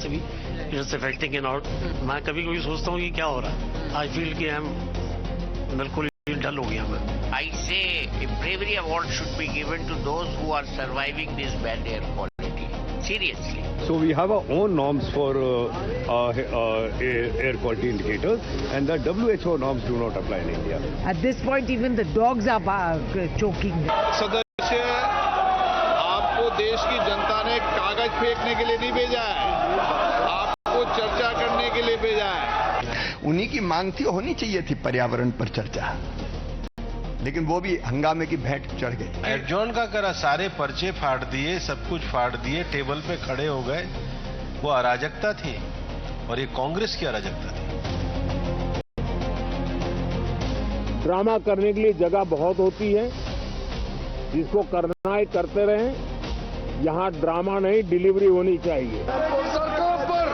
से भी it is affecting in out. मैं कभी कभी सोचता हूँ कि क्या हो रहा है. आई फील कि आई एम बिल्कुल डल हो गया मैं. I say a bravery award should be given to those who are surviving this bad air quality. Seriously. So we have our own norms for air quality indicators, and the WHO norms do not apply in India. At this point, even the dogs are choking. सदस्य, आपको देश की जनता ने कागज फेंकने के लिए नहीं भेजा है, आपको चर्चा करने के लिए भेजा है. उन्हीं की मांग थी, होनी चाहिए थी पर्यावरण पर चर्चा, लेकिन वो भी हंगामे की भेंट चढ़ गए. एडजॉन का करा, सारे पर्चे फाड़ दिए, सब कुछ फाड़ दिए, टेबल पे खड़े हो गए. वो अराजकता थी और ये कांग्रेस की अराजकता थी. ड्रामा करने के लिए जगह बहुत होती है, जिसको करना है करते रहें. यहां ड्रामा नहीं, डिलीवरी होनी चाहिए. सरकार पर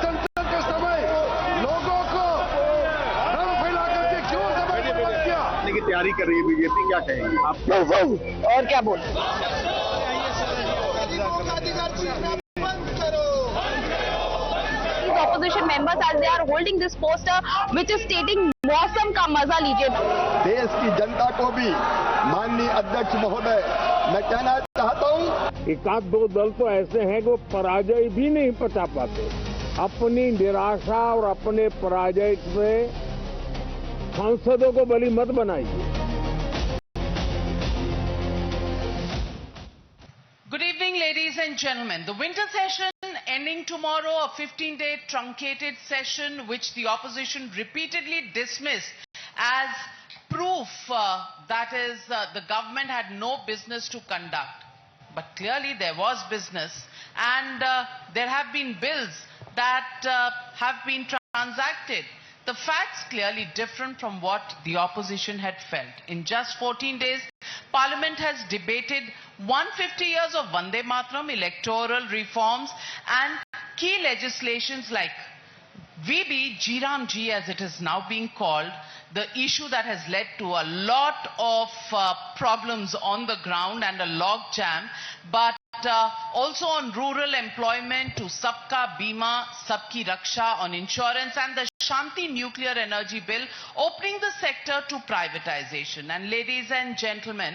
संकट के समय लोगों को भ्रम फैला करके क्यों समर्थन किया? की तैयारी कर रही है बीजेपी, क्या कहेंगे आप? और क्या बोल. Opposition members as they are holding this poster which is stating मौसम का मजा लीजिए. देश की जनता को भी माननीय अध्यक्ष महोदय मैं कहना चाहता हूं, एक आध दो दल तो ऐसे हैं कि वो पराजय भी नहीं पचा पाते. अपनी निराशा और अपने पराजय से सांसदों को बलि मत बनाइए. Good evening, ladies and gentlemen. The winter session ending tomorrow, a 15-day truncated session which the opposition repeatedly dismissed as proof that is the government had no business to conduct. But clearly there was business, and there have been bills that have been transacted. The facts clearly different from what the opposition had felt. In just 14 days, Parliament has debated 150 years of Vande Mataram, electoral reforms, and key legislations like VB Jiram Ji, as it is now being called, the issue that has led to a lot of problems on the ground and a log jam, but also on rural employment, to Sabka Bima, Sabki Raksha on insurance, and the Shanti nuclear energy bill opening the sector to privatization. And ladies and gentlemen,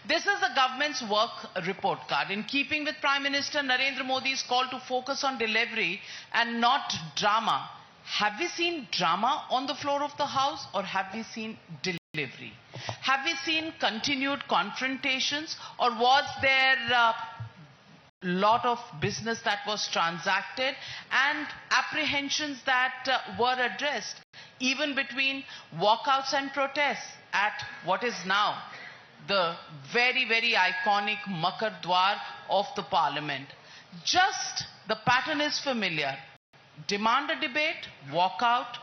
this is the government's work report card in keeping with Prime Minister Narendra Modi's call to focus on delivery and not drama. Have we seen drama on the floor of the House, or have we seen delivery? Have we seen continued confrontations, or was there lot of business that was transacted and apprehensions that were addressed, even between walkouts and protests at what is now the very, very iconic Makar Dwar of the Parliament? Just the pattern is familiar. Demand a debate, walk out.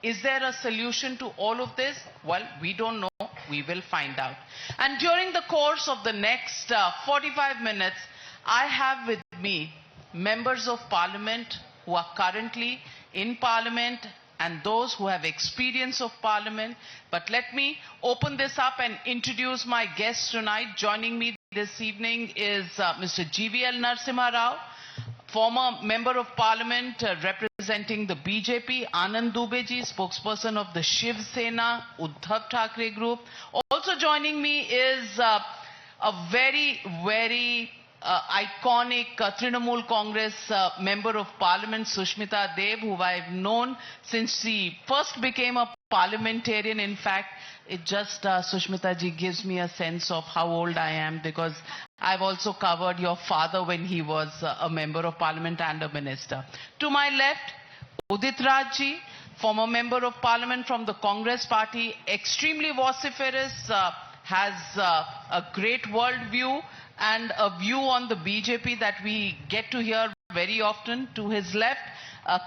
Is there a solution to all of this? Well, we don't know. We will find out. And during the course of the next 45 minutes, I have with me members of Parliament who are currently in Parliament and those who have experience of Parliament. But let me open this up and introduce my guests tonight. Joining me this evening is Mr. GVL Narasimha Rao, former Member of Parliament representing the BJP, Anand Dubey ji, spokesperson of the Shiv Sena, Uddhav Thackeray group. Also joining me is a very, very iconic Trinamool Congress Member of Parliament, Sushmita Dev, who I've known since she first became a parliamentarian. In fact, it just, Sushmita ji, gives me a sense of how old I am, because I've also covered your father when he was a Member of Parliament and a Minister. To my left, Udit Raj ji, former Member of Parliament from the Congress Party, extremely vociferous, has a great world view and a view on the BJP that we get to hear very often. To his left,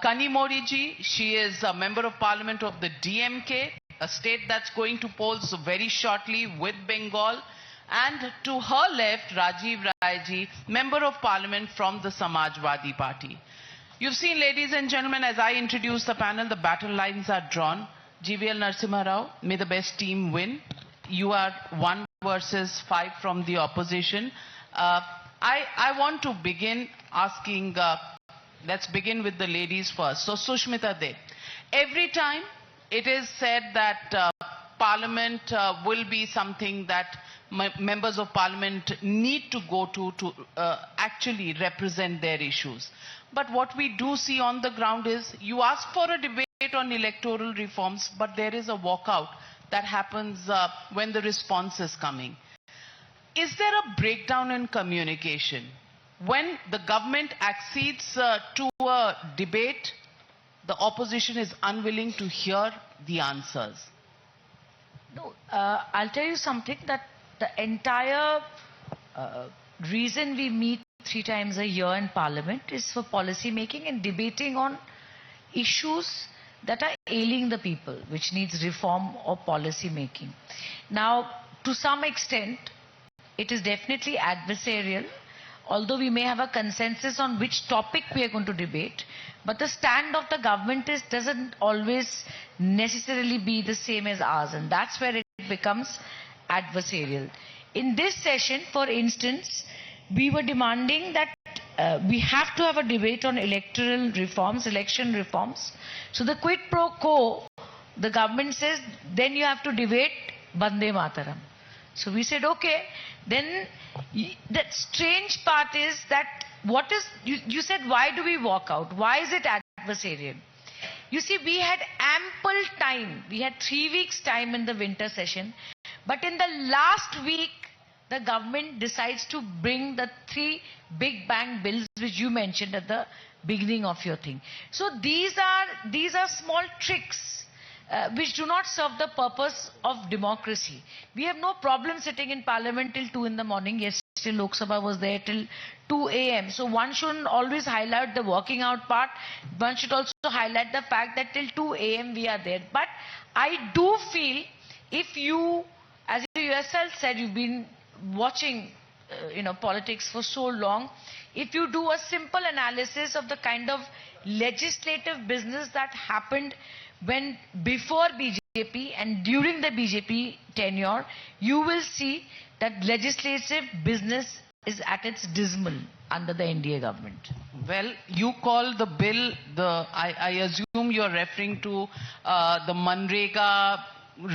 Kani Modi ji, she is a Member of Parliament of the DMK, a state that's going to polls very shortly with Bengal. And to her left, Rajiv Rai ji, Member of Parliament from the Samajwadi Party. You've seen, ladies and gentlemen, as I introduce the panel, the battle lines are drawn. GVL Narasimha Rao, may the best team win. You are 1 versus 5 from the opposition. I want to begin asking let's begin with the ladies first. So Sushmita De, every time it is said that Parliament will be something that members of Parliament need to go to actually represent their issues. But what we do see on the ground is you ask for a debate on electoral reforms, but there is a walkout that happens when the response is coming. Is there a breakdown in communication? When the government accedes to a debate, the opposition is unwilling to hear the answers. No, I'll tell you something, that the entire reason we meet 3 times a year in Parliament is for policy making and debating on issues that are ailing the people, which needs reform or policy making. Now, to some extent, it is definitely adversarial, although we may have a consensus on which topic we are going to debate, but the stand of the government doesn't always necessarily be the same as ours, and that's where it becomes adversarial. In this session, for instance, we were demanding that we have to have a debate on electoral reforms, election reforms. So the quid pro quo, the government says, then you have to debate Bande Mataram. So we said, okay. Then the strange part is that you said, why do we walk out? Why is it adversarial? You see, we had ample time. We had 3 weeks time in the winter session. But in the last week, the government decides to bring the 3 big bang bills which you mentioned at the beginning of your thing. So these are small tricks which do not serve the purpose of democracy. We have no problem sitting in Parliament till 2 in the morning. Yesterday Lok Sabha was there till 2 a.m. So one shouldn't always highlight the working out part. One should also highlight the fact that till 2 a.m. we are there. But I do feel, if you, as you yourself said, you've been watching politics for so long, if you do a simple analysis of the kind of legislative business that happened before BJP and during the BJP tenure, you will see that legislative business is at its dismal under the NDA government. Well, you call the bill, I assume you're referring to the Manrega,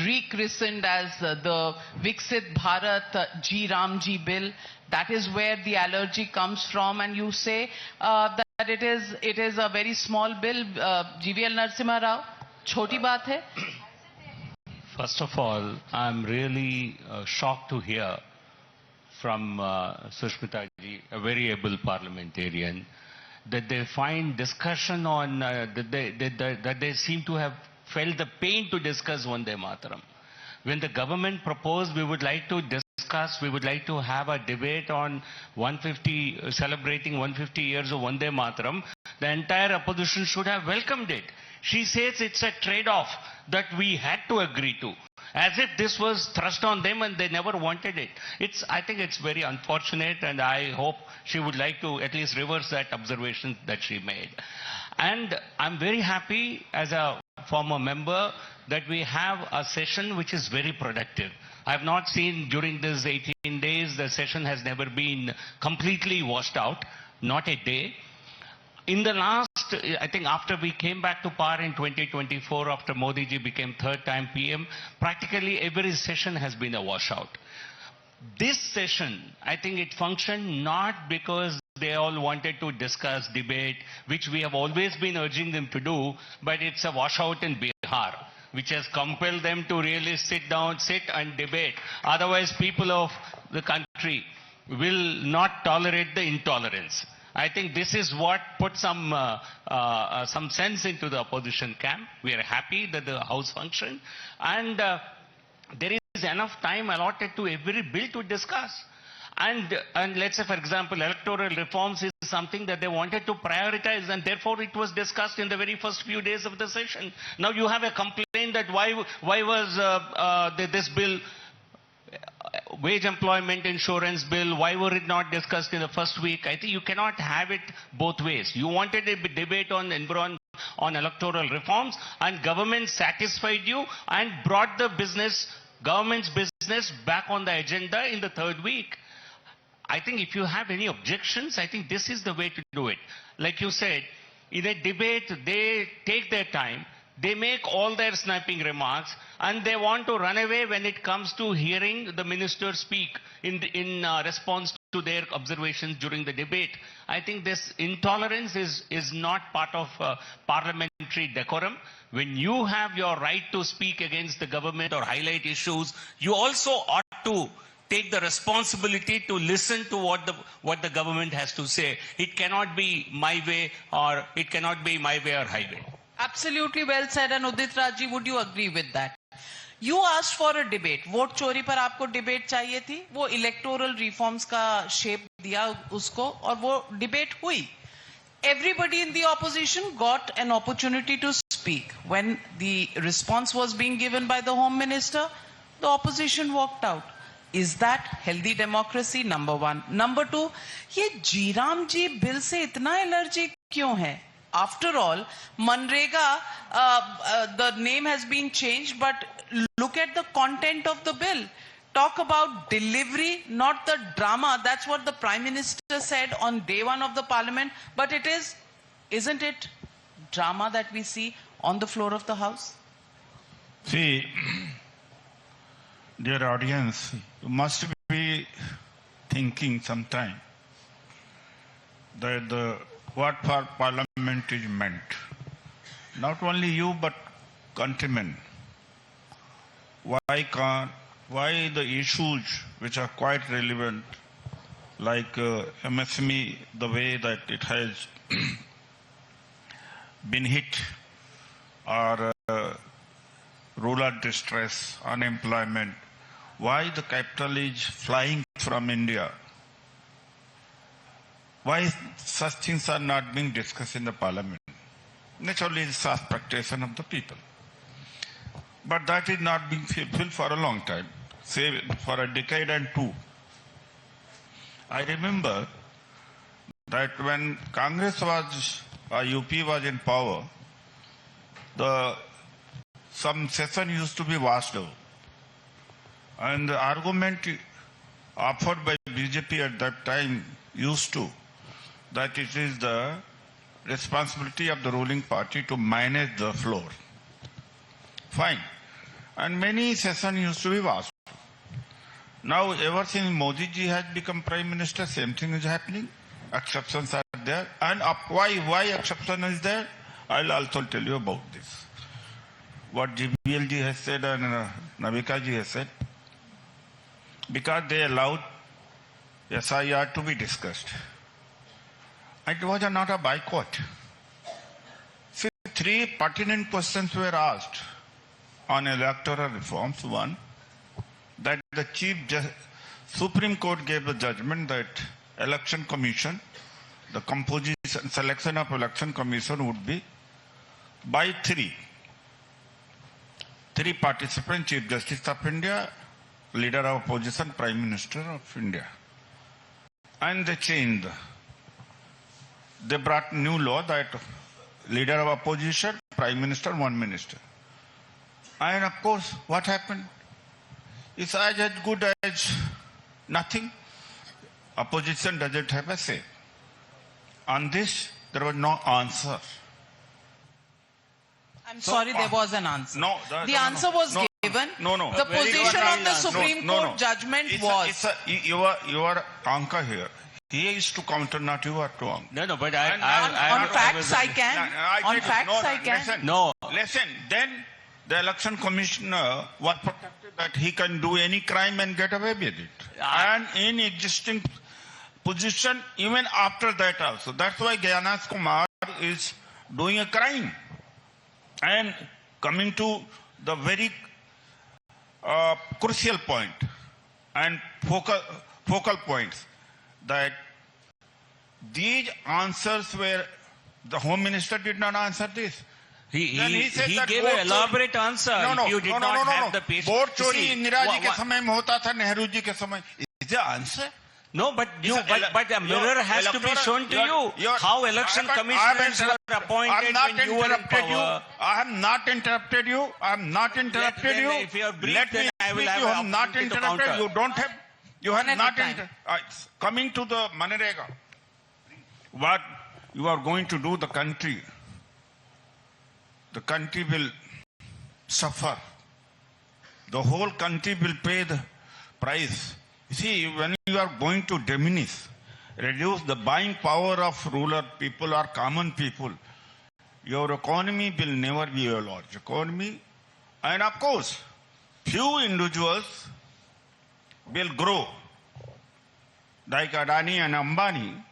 rechristened as the Viksit Bharat Ji Ram Ji bill. That is where the allergy comes from, and you say that it is a very small bill. GVL Narasimha Rao, choti baat hai. First of all, I'm really shocked to hear from Sushmita ji, a very able parliamentarian, that they find discussion on, that they seem to have felt the pain to discuss Vande Mataram. When the government proposed, we would like to discuss, we would like to have a debate on celebrating 150 years of Vande Mataram, the entire opposition should have welcomed it. She says it's a trade-off that we had to agree to, as if this was thrust on them and they never wanted it. I think it's very unfortunate, and I hope she would like to at least reverse that observation that she made. And I'm very happy as a former member that we have a session which is very productive. I have not seen during these 18 days, the session has never been completely washed out, not a day. In the last, I think after we came back to power in 2024, after Modi ji became 3rd time PM, practically every session has been a washout. This session, I think it functioned not because they all wanted to discuss, debate, which we have always been urging them to do, but it's a washout in Bihar, which has compelled them to really sit and debate. Otherwise, people of the country will not tolerate the intolerance. I think this is what put some sense into the opposition camp. We are happy that the House functioned, and there is enough time allotted to every bill to discuss. And let's say, for example, electoral reforms is something that they wanted to prioritize, and therefore it was discussed in the very first few days of the session. Now you have a complaint that why was this bill, wage employment insurance bill, why were it not discussed in the first week? I think you cannot have it both ways. You wanted a debate on electoral reforms, and government satisfied you and brought the government's business back on the agenda in the 3rd week. I think if you have any objections, I think this is the way to do it. Like you said, In a debate, they take their time, they make all their snapping remarks, and they want to run away when it comes to hearing the minister speak in response to their observations during the debate. I think this intolerance is not part of parliamentary decorum. When you have your right to speak against the government or highlight issues, you also ought to take the responsibility to listen to what the government has to say. It cannot be my way or it cannot be my way or highway. Absolutely well said. And Udit Raj ji, would you agree with that? You asked for a debate. Vote चोरी पर आपको debate चाहिए थी, वो electoral reforms का shape दिया उसको और वो डिबेट हुई. Everybody in the opposition got an opportunity to speak. When the response was being given by the Home Minister, the opposition walked out. Is that healthy democracy? Number one. Number two, ये जीराम जी bill से इतना allergy क्यों है? After all, Manrega, the name has been changed, but look at the content of the bill. Talk about delivery, not the drama. That's what the Prime Minister said on day one of the Parliament. But it is, isn't it, drama that we see on the floor of the House? See, dear audience, you must be thinking sometime that what for Parliament is meant. Not only you, but countrymen. Why the issues which are quite relevant, like MSME, the way that it has been hit, or rural distress, unemployment, why the capital is flying from India? Why such things are not being discussed in the Parliament? Naturally, it's the expectation of the people. But that is not being fulfilled for a long time, say for a decade and two. I remember that when Congress was, UP was in power, some session used to be washed out. And the argument offered by BJP at that time used to, that it is the responsibility of the ruling party to manage the floor. Fine. And many sessions used to be washed. Now, ever since Modi ji has become Prime Minister, same thing is happening. Exceptions are there. And why exception is there? I'll also tell you about this. What GBL ji has said and Navika ji has said. Because they allowed SIR to be discussed. It was not a boycott. See, 3 pertinent questions were asked on electoral reforms. One, that the Supreme Court gave the judgment that Election Commission, the composition, selection of Election Commission would be by 3 participants: Chief Justice of India, Leader of Opposition, Prime Minister of India. And they changed. They brought new law that Leader of Opposition, Prime Minister, 1 minister. And of course, what happened? It's as good as nothing. Opposition doesn't have a say. On this, there was no answer. I'm sorry, there was an answer. No. The answer was given. No. The position of the Supreme Court judgment was... Your anchor here. He is to counter, not you are to anchor. No, but on facts I can. On facts I can. Listen, then the election commissioner was protected that he can do any crime and get away with it. And in existing position, even after that also. That's why Gyanas Kumar is doing a crime. And coming to the very crucial point and focal points, that these answers were, the Home Minister did not answer this. He gave an elaborate answer. If you did not have the patience. Vote chori Indira ji ke samay mein hota tha, Nehru ji ke samay. Is the answer? No, but a mirror has to be shown to you. How election commissioners were appointed when you were in power. I have not interrupted you. I have not interrupted you. If you have briefed, Let me I will speak. have You have not opportunity to interrupted. counter. You don't have. You have not interrupted. Coming to the Manrega. What you are going to do the country will suffer. The whole country will pay the price. You see, when you are going to reduce the buying power of rural people or common people, your economy will never be a large economy. And of course, few individuals will grow, like Adani and Ambani.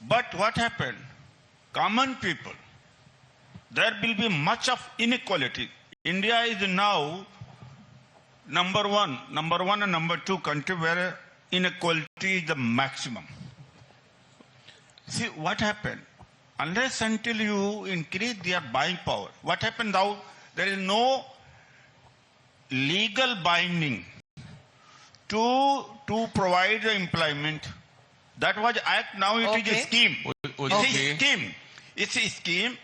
But what happened? Common people, there will be much of inequality. India is now number one and number two country where inequality is the maximum. See what happened? Unless until you increase their buying power, what happened now? There is no legal binding to provide the employment. That was act. Now it is a scheme. It's a scheme.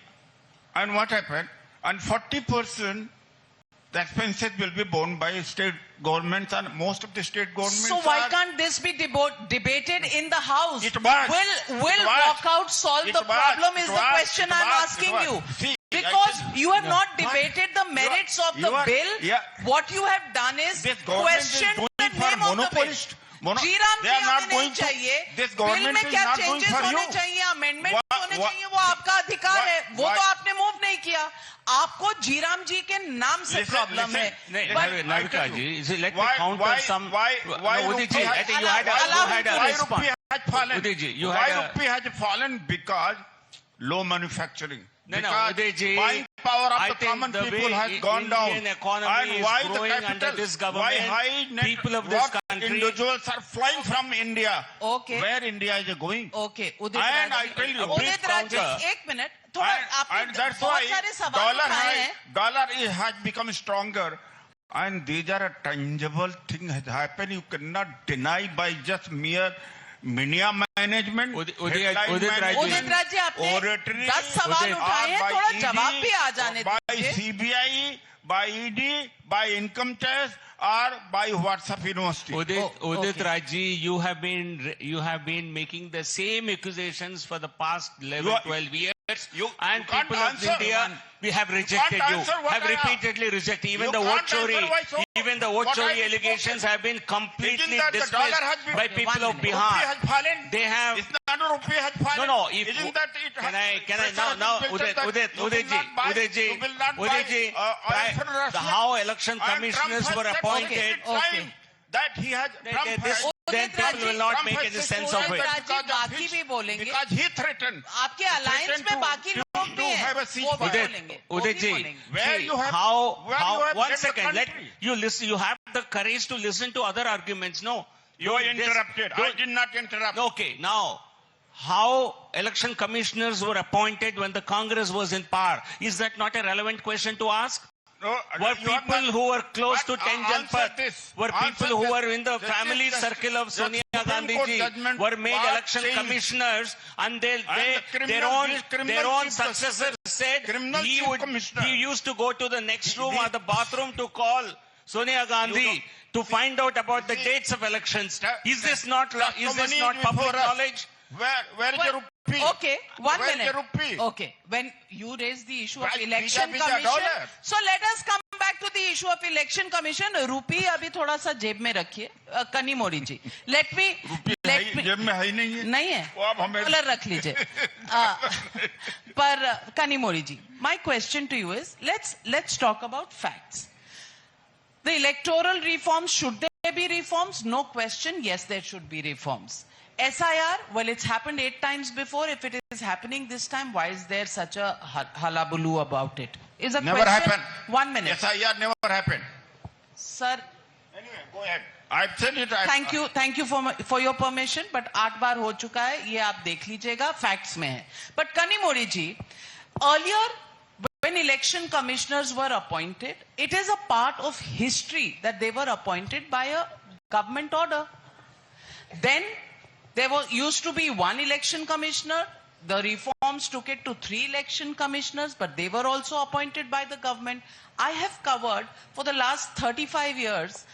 And what happened? And 40% the expenses will be borne by state governments, and most of the state governments. So why can't this be debated in the House? It was. Will walkout solve the problem is the question I'm asking you. See, because you have not debated the merits of the bill. What you have done is questioned the name of the bill. They are not going to. This government is not going for you. Amendment होने चाहिए, वो आपका अधिकार है, वो तो आपने move नहीं किया. आपको जीराम जी के नाम से प्रॉब्लम है. Navika ji, let me counter some. Why Udit ji, I think you had a response. Udit ji, rupee has fallen because low manufacturing. Udit ji, buying power of the common the people has gone down. Indian economy And why is the growing capital, under this government, why high net people of this country, individuals are flying from India. Okay. Where India is going? Okay. Udit And Raj I tell you, Udit Raj, एक minute. थोड़ा and आपने that's बहुत why सारे सवाल उठाए हैं. dollar has become stronger. And these are a tangible thing has happened. You cannot deny by just mere media management. Udit Raj जी, आपने 10 सवाल उठाए हैं, थोड़ा जवाब भी आ जाने by दीजिए. CBI, by ED, by income tax, or by WhatsApp University. Udit Rajji, you have been making the same accusations for the past 12 years. And people of India, we have rejected you. Have repeatedly rejected. Even the vote chori allegations have been completely dismissed by people of Bihar. They have. No. Udit ji, how election commissioners were appointed. That he has then people will not make any sense of it. बाकी भी बोलेंगे. Because he threatened. आपके alliance में बाकी लोग भी हैं. वो भी बोलेंगे. Udit ji, one second. Let you listen. You have the courage to listen to other arguments. No, you interrupted. I did not interrupt. Okay, now. How election commissioners were appointed when the Congress was in power? Is that not a relevant question to ask? No, were people who were close to Tenjan Pat, were people who were in the family circle of Sonia Gandhi ji, were made election commissioners, and their own successor said he used to go to the next room or the bathroom to call Sonia Gandhi to find out about the dates of elections. Is this not public knowledge? Where is the rupee? Okay, 1 Where minute. is the rupee? Okay, when you raise the issue of Why election BJP का commission, dollar? so let us come back to the issue of election commission. Rupee अभी थोड़ा सा जेब में रखिए, कनी मोरी जी. Let me. जेब में है ही नहीं है. नहीं है. वो आप हमें. डॉलर रख लीजिए. पर कनी मोरी जी, my question to you is, let's talk about facts. The electoral reforms, should there be reforms? No question. Yes, there should be reforms. SIR, well, it's happened 8 times before. If it is happening this time, why is there such a hullabaloo about it? Is a Never question. happened. 1 minute. SIR never happened. Sir. Anyway, go ahead. I've said it. Thank you for your permission. But 8 बार हो चुका है. ये आप देख लीजिएगा. Facts में है. But Kanimori ji, earlier, when election commissioners were appointed, it is a part of history that they were appointed by a government order. Then there used to be 1 election commissioner. The reforms took it to 3 election commissioners, but they were also appointed by the government. I have covered for the last 35 years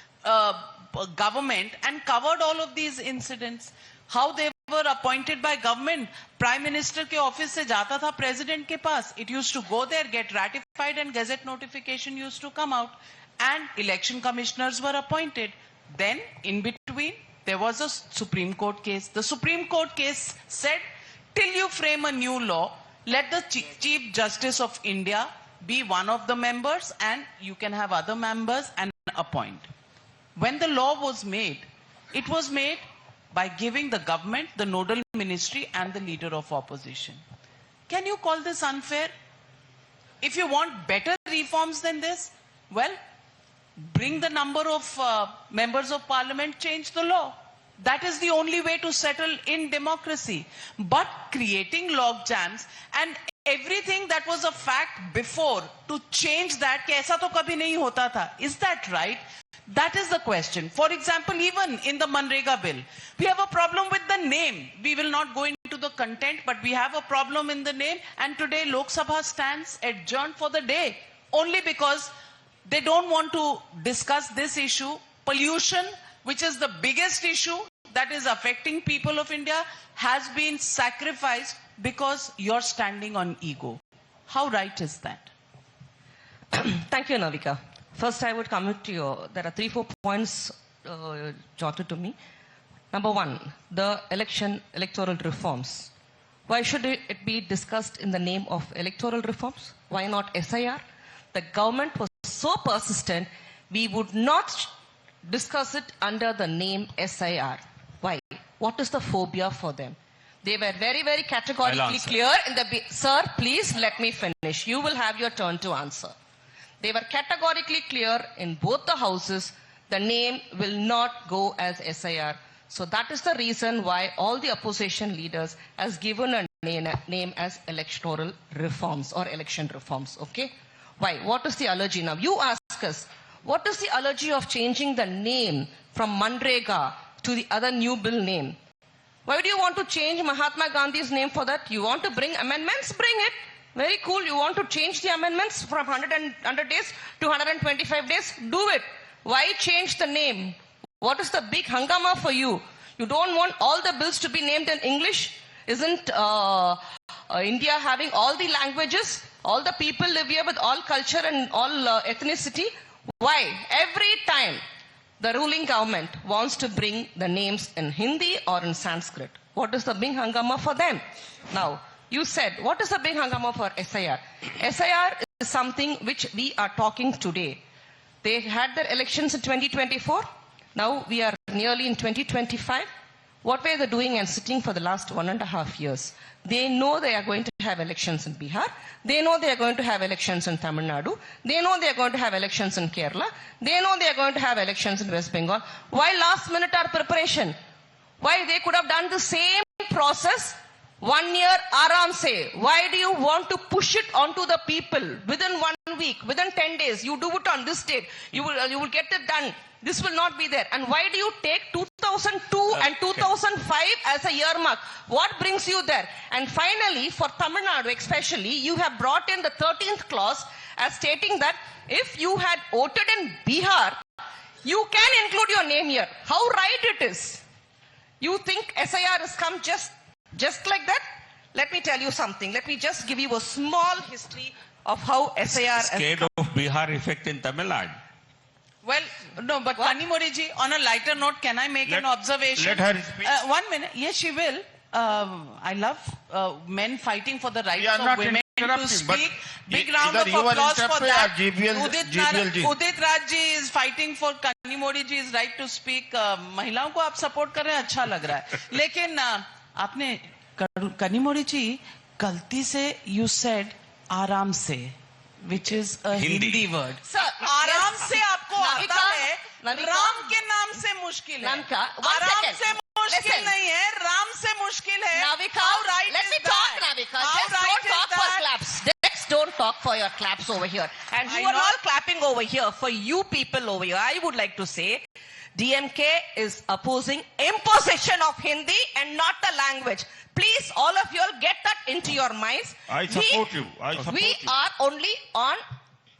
government and covered all of these incidents, how they were appointed by government, Prime Minister के office से जाता था President के पास. It used to go there, get ratified, and Gazette notification used to come out. And election commissioners were appointed. Then, in between, there was a Supreme Court case. The Supreme Court case said, till you frame a new law, let the Chief Justice of India be one of the members, and you can have other members and appoint. When the law was made, it was made by giving the government, the nodal ministry, and the leader of opposition. Can you call this unfair? If you want better reforms than this, well, bring the number of members of parliament, change the law. That is the only way to settle in democracy. But creating log jams and everything that was a fact before, to change that, कि ऐसा तो कभी नहीं होता था. Is that right? That is the question. For example, even in the Manrega bill, we have a problem with the name. We will not go into the content, but we have a problem in the name. And today Lok Sabha stands adjourned for the day only because they don't want to discuss this issue. Pollution, which is the biggest issue that is affecting people of India, has been sacrificed because you're standing on ego. How right is that? Thank you, Navika. First, I would commit to you. There are 3-4 points jotted to me. Number one, the electoral reforms. Why should it be discussed in the name of electoral reforms? Why not SIR? The government was so persistent, we would not discuss it under the name SIR. Why? What is the phobia for them? They were very, very categorically clear in the... Sir, please let me finish. You will have your turn to answer. They were categorically clear in both the houses, the name will not go as SIR. So that is the reason why all the opposition leaders has given a name as electoral reforms or election reforms. Okay? Why? What is the allergy now? You ask us, what is the allergy of changing the name from Manrega to the other new bill name? Why do you want to change Mahatma Gandhi's name for that? You want to bring amendments? Bring it. Very cool. You want to change the amendments from 100 days to 125 days? Do it. Why change the name? What is the big hangama for you? You don't want all the bills to be named in English? Isn't India having all the languages? All the people live here with all culture and all ethnicity? Why? Every time the ruling government wants to bring the names in Hindi or in Sanskrit. What is the big hangama for them? Now, you said, what is the big hangama for SIR? SIR is something which we are talking today. They had their elections in 2024. Now we are nearly in 2025. What were they doing and sitting for the last 1.5 years? They know they are going to have elections in Bihar. They know they are going to have elections in Tamil Nadu. They know they are going to have elections in Kerala. They know they are going to have elections in West Bengal. Why last minute our preparation? Why they could have done the same process 1 year aram se? Why do you want to push it onto the people within 1 week, within 10 days? You do it on this date. You will get it done. This will not be there. And why do you take 2002 and 2005 as a year mark? What brings you there? And finally, for Tamil Nadu especially, you have brought in the 13th clause as stating that if you had voted in Bihar, you can include your name here. How right it is? You think SIR has come just like that? Let me tell you something. Let me just give you a small history of how SIR Scared of Bihar effect in Tamil Nadu. Well, no, but Kanimori ji, on a lighter note, can I make an observation? Let her speak. 1 minute. Yes, she will. I love men fighting for the rights We are of not women to interrupting, but speak. Big round of either you are applause for interrupted that. or GBL ji. Udit Raj ji is fighting for Kanimori ji's right to speak. महिलाओं को आप support कर रहे हैं, अच्छा लग रहा है. लेकिन आपने Kanimori ji गलती से you said आराम से, which is a Hindi word. Sir, आराम yes. से आपको Navika, आता है, Navika, राम के नाम से मुश्किल है. Navika, one आराम second. से मुश्किल Listen. नहीं है, राम से मुश्किल है. Navika, How right let is me that? talk, Navika. How Just right don't is talk for that? claps. Just don't talk for your claps over here. And I you are know. all clapping over here. For you people over here, I would like to say, DMK is opposing imposition of Hindi and not the language. Please, all of you all get that into your minds. I support you. I support We you. are only on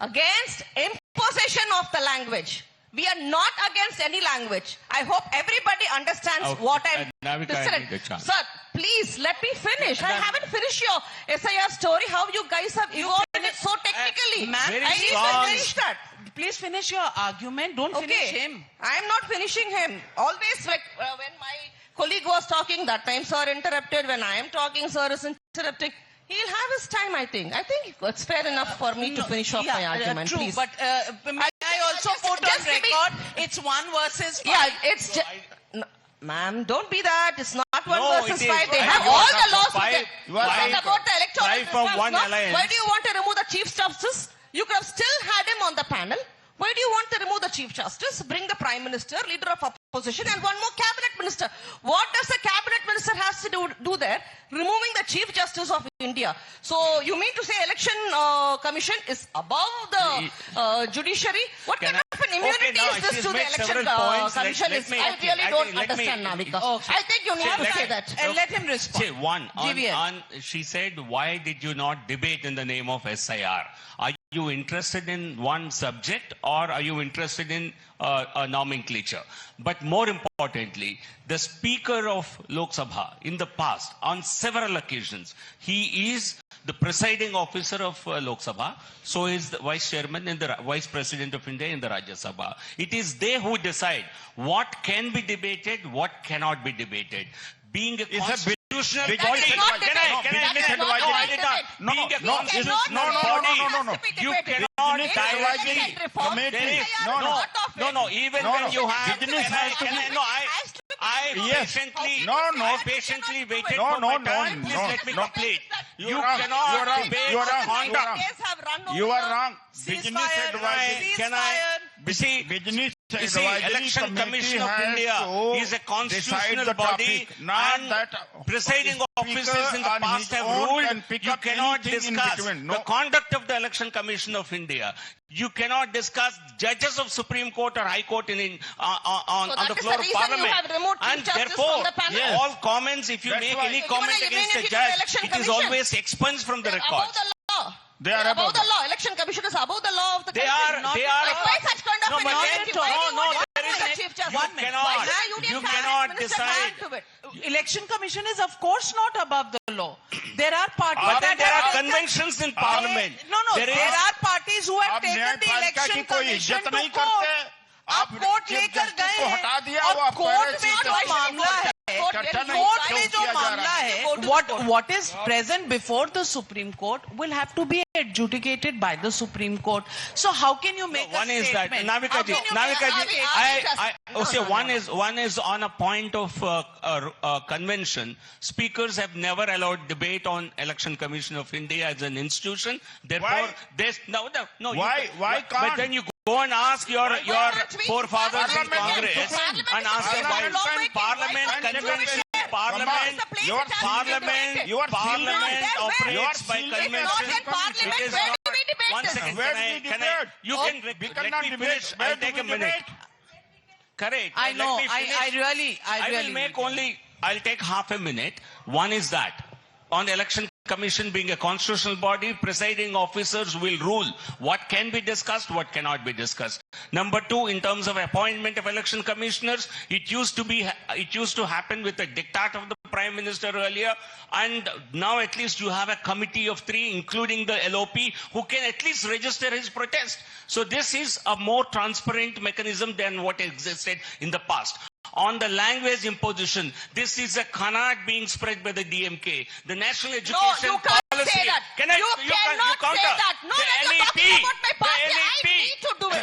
against imposition of the language. We are not against any language. I hope everybody understands Okay, what I'm... Navika, I need a chance. Sir, please, let me finish. I haven't finished your SIR story, how you guys have evolved it so technically. Ma'am, Very I need strong. to finish that. Please finish your argument. Don't finish him. I am not finishing him. Always, like, when my colleague was talking, that time sir interrupted. When I am talking, sir is interrupting. He'll have his time, I think. I think it's fair enough for me to finish off my argument, true, please. but may I also put on just give me- record, it's 1 versus 5. Yeah, it's just... No, ma'am, don't be that. It's not 1 No, versus it is. 5. They I have think all it's the laws. five- You are talking about the electoral five from reforms, one no? alliance. Why do you want to remove the Chief Justice? You could have still had him on the panel. Why do you want to remove the Chief Justice, bring the Prime Minister, Leader of Opposition, and one more Cabinet Minister? What does a Cabinet Minister has to do there? Removing the Chief Justice of India. So you mean to say Election Commission is above the judiciary? What kind of an immunity is this to the Election Commission? I really don't understand, Navika. I think you need to say that. And let him respond. Say one. GVL. She said, why did you not debate in the name of SIR? Are you interested in one subject or are you interested in a nomenclature? But more importantly, the Speaker of Lok Sabha in the past, on several occasions, he is the presiding officer of Lok Sabha, so is the Vice Chairman and the Vice President of India in the Rajya Sabha. It is they who decide what can be debated, what cannot be debated. Being a constitutional body, you cannot directly, even when you have, I patiently waited for my turn. Please let me complete. You cannot debate the conduct. You are wrong. Ceasefire, Business You see, Election Commission of India is a constitutional body, and presiding officers in the past have ruled you cannot discuss the conduct of the Election Commission of India. You cannot discuss judges of Supreme Court or High Court on the floor of Parliament. And therefore, all comments, if you make any comment against a judge, it is always expunged from the record. They are above the law. Election Commission is above the law of the country. Why such kind of you cannot decide. Election Commission is of course not above the law. There are parties but then there are conventions in Parliament. There are parties who have taken the Election Commission to court. आप court लेकर गए हैं और court में जो मामला है court में जो मामला है what is present before the Supreme Court will have to be adjudicated by the Supreme Court. So how can you make one a is that statement? Navika ji, one is on a point of convention. Speakers have never allowed debate on Election Commission of India as an institution. Therefore, there's no. Why can't? But then you go and ask your forefathers in Congress and ask them why Parliament, convention, Parliament operates by convention. It is not. One second, can I? You can let me finish. I'll take a minute. Correct. I know. I'll take half a minute. One is that on the Election Commission being a constitutional body, presiding officers will rule what can be discussed, what cannot be discussed. Number two, in terms of appointment of election commissioners, it used to happen with the diktat of the Prime Minister earlier, and now at least you have a committee of 3, including the LOP, who can at least register his protest. So this is a more transparent mechanism than what existed in the past. On the language imposition, this is a canard being spread by the DMK. The National Education Policy. No, you can't say that. Can I? You cannot counter. say that. No, the you're talking NEP. about my party. I need to do it.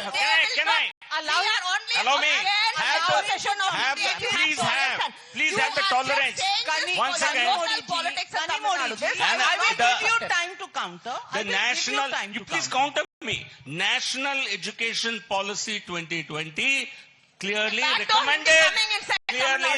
Can I? Allow me. Please have the tolerance. Once again. I will give you time to counter. The national. You please counter me. National Education Policy 2020. Clearly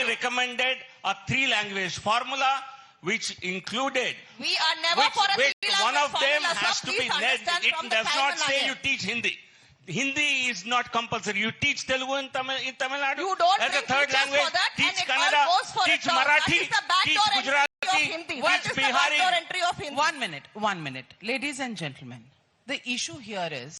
recommended a 3-language formula, which included. We are never for a 3-language one of them formula, has to be. It does not say you teach Hindi. Hindi is not compulsory. You teach Telugu in Tamil Nadu. You don't as a third language. for that, teach and Kannada. it all goes for teach a Marathi. Teach Gujarati. Teach Bihari. 1 minute. Ladies and gentlemen, the issue here is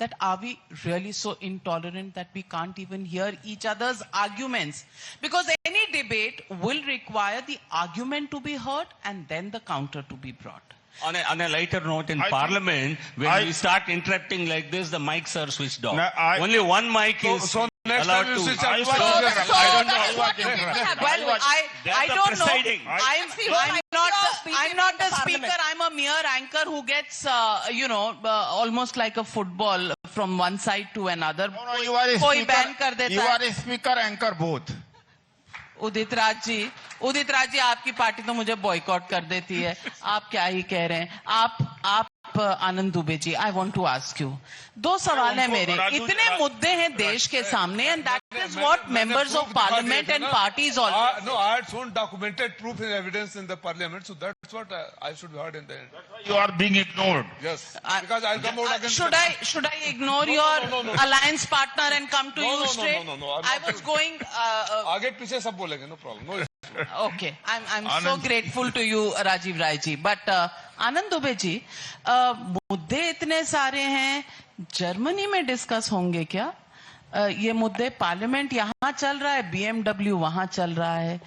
that are we really so intolerant that we can't even hear each other's arguments? Because any debate will require the argument to be heard and then the counter to be brought. On a lighter note, in Parliament, when we start interrupting like this, the mics are switched off. Only one mic is allowed to... Well, I don't know. I'm not the speaker. I'm a mere anchor who gets, almost like a football from one side to another. You are a कोई ban कर देता है. You are a speaker, anchor both. Udit Raj ji, आपकी party तो मुझे boycott कर देती है. आप क्या ही कह रहे हैं? आप आनंद Dubey ji, I want to ask you. 2 सवाल है मेरे. इतने मुद्दे हैं देश के सामने, and that is what members of parliament and parties all. No, I had shown documented proof and evidence in the parliament, so that's what I should be heard in the end. You are being ignored. Yes, because I'll come out against. Should I ignore your alliance partner and come to you straight? No. I was going. आगे पीछे सब बोलेंगे, no problem. No. Okay, I'm so grateful to you, Rajiv Rai ji. But Anand Dubey ji, मुद्दे इतने सारे हैं, Germany में discuss होंगे क्या? ये मुद्दे पार्लियामेंट यहाँ चल रहा है, BMW वहाँ चल रहा है,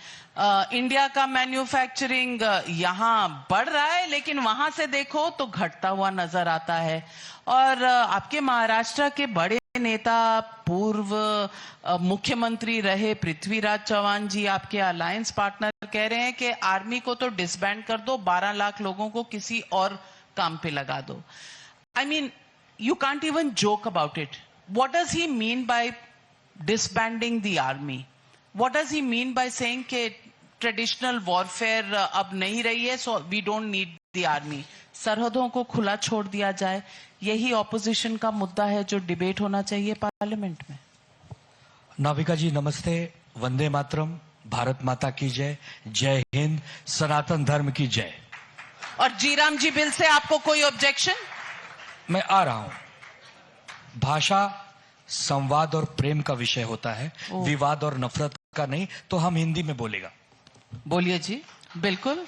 इंडिया का मैन्युफैक्चरिंग यहाँ बढ़ रहा है, लेकिन वहाँ से देखो तो घटता हुआ नजर आता है. और आपके महाराष्ट्र के बड़े नेता, पूर्व मुख्यमंत्री रहे पृथ्वीराज चौहान जी, आपके अलायंस पार्टनर कह रहे हैं कि आर्मी को तो डिसबैंड कर दो, 12 लाख लोगों को किसी और काम पे लगा दो. I mean, you can't even joke about it. What does he mean by disbanding the army? What does he mean by saying कि traditional warfare अब नहीं रही है, so we don't need the army? सरहदों को खुला छोड़ दिया जाए, यही ऑपोजिशन का मुद्दा है जो डिबेट होना चाहिए पार्लियामेंट में. नाविका जी नमस्ते, वंदे मातरम, भारत माता की जय, जय हिंद, सनातन धर्म की जय. और जीराम जी बिल से आपको कोई ऑब्जेक्शन? मैं आ रहा हूं. भाषा संवाद और प्रेम का विषय होता है, विवाद और नफरत का नहीं, तो हम हिंदी में बोलेगा. बोलिए जी. बिल्कुल.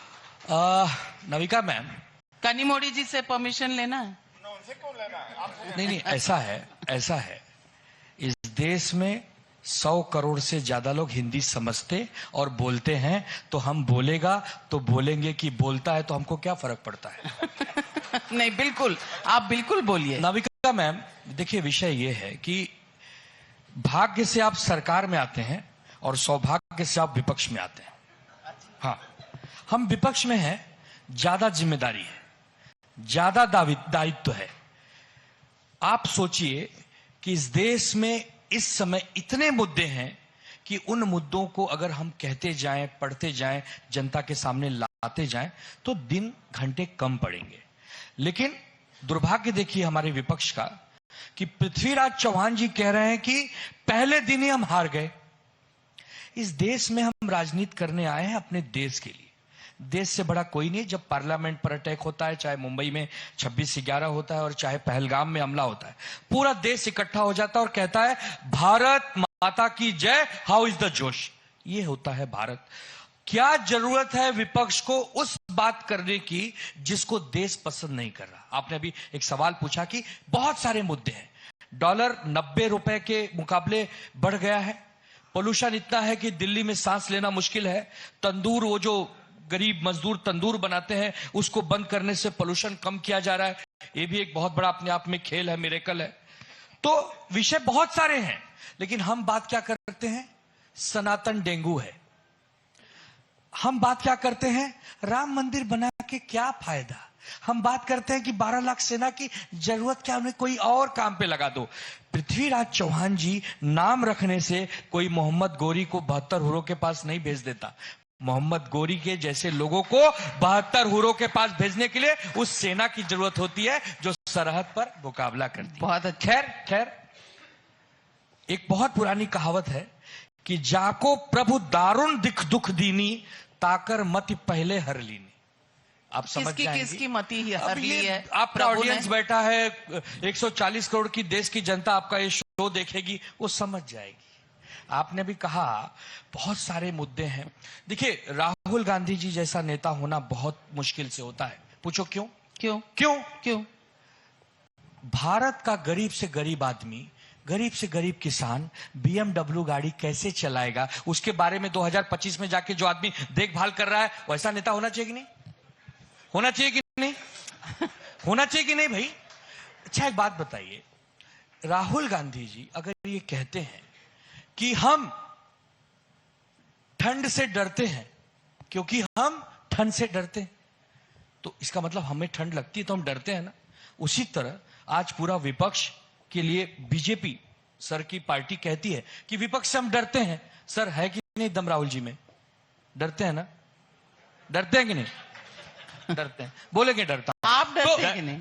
नविका मैम, कनिमोड़ी जी से परमिशन लेना है? नहीं, ऐसा है इस देश में 100 करोड़ से ज्यादा लोग हिंदी समझते और बोलते हैं, तो हम बोलेगा तो बोलेंगे कि बोलता है, तो हमको क्या फर्क पड़ता है? नहीं, बिल्कुल, आप बिल्कुल बोलिए. नाविका मैम, देखिए विषय ये है कि भाग्य से आप सरकार में आते हैं और सौभाग्य से आप विपक्ष में आते हैं. हाँ, हम विपक्ष में हैं, ज्यादा जिम्मेदारी है, ज्यादा दायित्व है. आप सोचिए कि इस देश में इस समय इतने मुद्दे हैं कि उन मुद्दों को अगर हम कहते जाएं, पढ़ते जाएं, जनता के सामने लाते जाएं, तो दिन घंटे कम पड़ेंगे. लेकिन दुर्भाग्य देखिए हमारे विपक्ष का कि पृथ्वीराज चौहान जी कह रहे हैं कि पहले दिन ही हम हार गए. इस देश में हम राजनीति करने आए हैं अपने देश के लिए. देश से बड़ा कोई नहीं. जब पार्लियामेंट पर अटैक होता है, चाहे मुंबई में 26/11 होता है और चाहे पहलगाम में हमला होता है, पूरा देश इकट्ठा हो जाता है और कहता है भारत माता की जय, हाउ इज द जोश. ये होता है भारत. क्या जरूरत है विपक्ष को उस बात करने की जिसको देश पसंद नहीं कर रहा? आपने अभी एक सवाल पूछा कि बहुत सारे मुद्दे हैं. डॉलर 90 रुपए के मुकाबले बढ़ गया है. पोल्यूशन इतना है कि दिल्ली में सांस लेना मुश्किल है. तंदूर, वो जो गरीब मजदूर तंदूर बनाते हैं, उसको बंद करने से पोल्यूशन कम किया जा रहा है. ये भी एक बहुत बड़ा अपने आप में खेल है, मिरेकल है. तो विषय बहुत सारे हैं, लेकिन हम बात क्या करते हैं? सनातन डेंगू है. हम बात क्या करते हैं? राम मंदिर बना के क्या फायदा? हम बात करते हैं कि 12 लाख सेना की जरूरत क्या, उन्हें कोई और काम पे लगा दो. पृथ्वीराज चौहान जी नाम रखने से कोई मोहम्मद गोरी को 72 हुरों के पास नहीं भेज देता. मोहम्मद गोरी के जैसे लोगों को 72 हुरों के पास भेजने के लिए उस सेना की जरूरत होती है जो सरहद पर मुकाबला करती है. बहुत अच्छा. खैर, एक बहुत पुरानी कहावत है कि जाको प्रभु दारुण दिख दुख दीनी, ताकर मति पहले हर लीनी. आप समझ जाएंगे किसकी मति हर ली है. आपका ऑडियंस बैठा है, 140 करोड़ की देश की जनता आपका ये शो देखेगी, वो समझ जाएगी. आपने भी कहा बहुत सारे मुद्दे हैं. देखिए, राहुल गांधी जी जैसा नेता होना बहुत मुश्किल से होता है. पूछो क्यों? भारत का गरीब से गरीब आदमी, गरीब से गरीब किसान BMW गाड़ी कैसे चलाएगा, उसके बारे में 2025 में जाके जो आदमी देखभाल कर रहा है, वैसा नेता होना चाहिए कि नहीं? होना चाहिए कि नहीं? होना चाहिए कि नहीं भाई? अच्छा एक बात बताइए, राहुल गांधी जी अगर ये कहते हैं कि हम ठंड से डरते हैं क्योंकि हम ठंड से डरते हैं, तो इसका मतलब हमें ठंड लगती है तो हम डरते हैं ना। उसी तरह आज पूरा विपक्ष के लिए बीजेपी सर की पार्टी कहती है कि विपक्ष से हम डरते हैं। सर है कि नहीं दम राहुल जी में? डरते हैं ना? डरते हैं कि नहीं? डरते हैं। बोलेंगे डरता हूं। आप डरते हैं कि नहीं?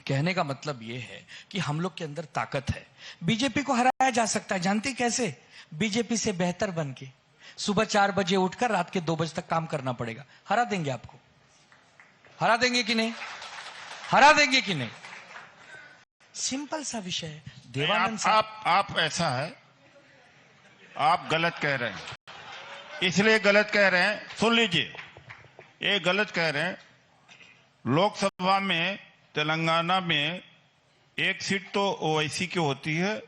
कहने का मतलब यह है कि हम लोग के अंदर ताकत है। बीजेपी को हराया जा सकता है, जानते कैसे? बीजेपी से बेहतर बन के सुबह 4 बजे उठकर रात के 2 बजे तक काम करना पड़ेगा। हरा देंगे आपको। हरा देंगे कि नहीं? हरा देंगे कि नहीं? सिंपल सा विषय है। देवानंद आप ऐसा है, आप गलत कह रहे हैं, इसलिए गलत कह रहे हैं। सुन लीजिए, ये गलत कह रहे हैं। लोकसभा में तेलंगाना में 1 सीट तो ओवैसी की होती है,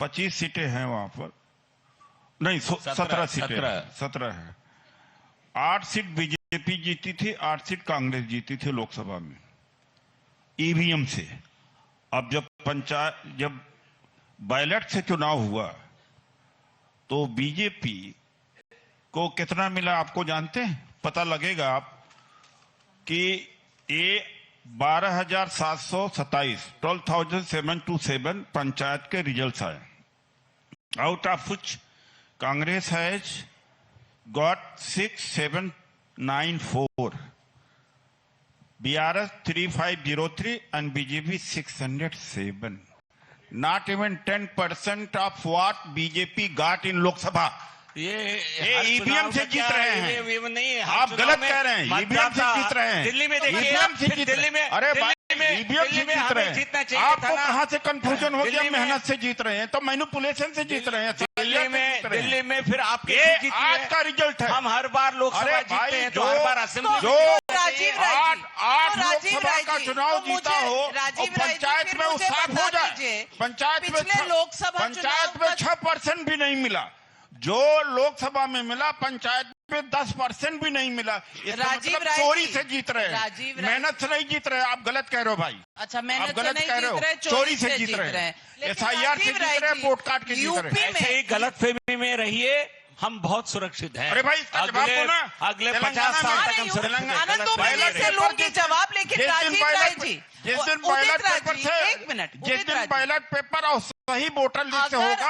25 सीटें हैं वहां पर, नहीं 17 सीटें, 17 है। 8 सीट बीजेपी जीती थी, 8 सीट कांग्रेस जीती थी लोकसभा में ईवीएम से। अब जब बैलेट से चुनाव हुआ तो बीजेपी को कितना मिला आपको जानते हैं? पता लगेगा आप कि ये 12,727 12,727 पंचायत के रिजल्ट्स आए, out of which Congress has got 6,794, BRS 3,503 and BJP 607. Not even 10% of what BJP got in Lok Sabha. ये ईवीएम से जीत रहे हैं। नहीं, आप गलत कह रहे हैं। ईवीएम से जीत रहे हैं। दिल्ली में देखिए, ईवीएम से जीत रहे हैं। अरे भाई, ईवीएम से जीत रहे हैं। आपको कहां से कंफ्यूजन हो गया? मेहनत से जीत रहे हैं तो मैनिपुलेशन से जीत रहे हैं। दिल्ली में फिर आपके आज का रिजल्ट है। हम हर बार लोकसभा जीतते हैं तो हर बार असेंबली जो 8 लोकसभा का चुनाव जीता हो और पंचायत में वो साफ हो जाए। पंचायत में 6% भी नहीं मिला। जो लोकसभा में मिला पंचायत में 10% भी नहीं मिला। राजीव मतलब चोरी से जीत रहे हैं, मेहनत से नहीं जीत रहे। आप गलत कह रहे हो भाई। अच्छा, मेहनत आप गलत कह रहे हो, चोरी से जीत रहे हैं, SIR से जीत रहे हैं, वोट काट के जीत रहे हैं। ऐसे ही गलत फहमी में रहिए, हम बहुत सुरक्षित हैं। अरे भाई, इसका जवाब दो ना। अगले 50 साल तक हम सुरक्षित हैं। जवाब, लेकिन राजीव राय जी जिस दिन बैलेट पेपर से, एक मिनट, जिस दिन बैलेट पेपर और सही वोटर लिस्ट से होगा,